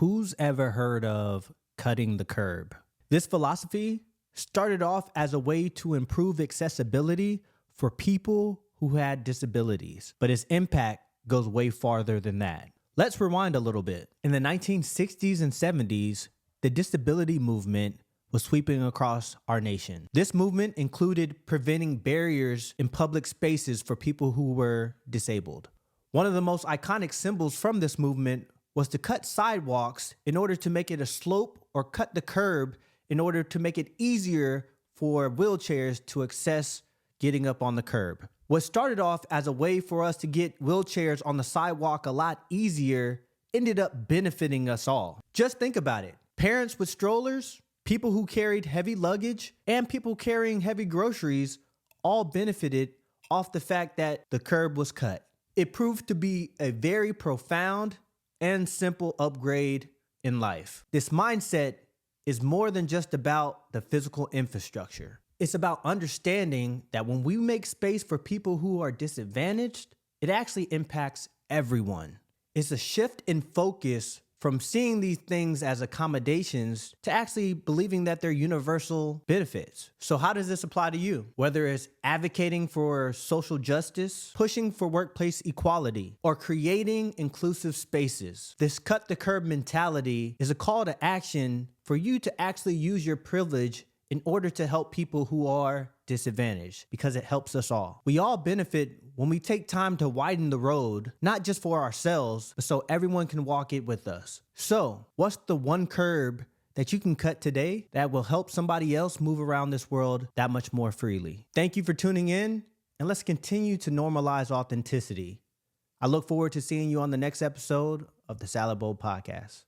Who's ever heard of cutting the curb? This philosophy started off as a way to improve accessibility for people who had disabilities, but its impact goes way farther than that. Let's rewind a little bit. In the 1960s and 70s, the disability movement was sweeping across our nation. This movement included preventing barriers in public spaces for people who were disabled. One of the most iconic symbols from this movement was to cut sidewalks in order to make it a slope, or cut the curb in order to make it easier for wheelchairs to access getting up on the curb. What started off as a way for us to get wheelchairs on the sidewalk a lot easier ended up benefiting us all. Just think about it. Parents with strollers, people who carried heavy luggage, and people carrying heavy groceries all benefited off the fact that the curb was cut. It proved to be a very profound and simple upgrade in life. This mindset is more than just about the physical infrastructure. It's about understanding that when we make space for people who are disadvantaged, it actually impacts everyone. It's a shift in focus from seeing these things as accommodations to actually believing that they're universal benefits. So how does this apply to you? Whether it's advocating for social justice, pushing for workplace equality, or creating inclusive spaces, this cut the curb mentality is a call to action for you to actually use your privilege in order to help people who are disadvantaged, because it helps us all. We all benefit when we take time to widen the road, not just for ourselves, but so everyone can walk it with us. So, what's the one curb that you can cut today that will help somebody else move around this world that much more freely? Thank you for tuning in, and let's continue to normalize authenticity. I look forward to seeing you on the next episode of the Salad Bowl Podcast.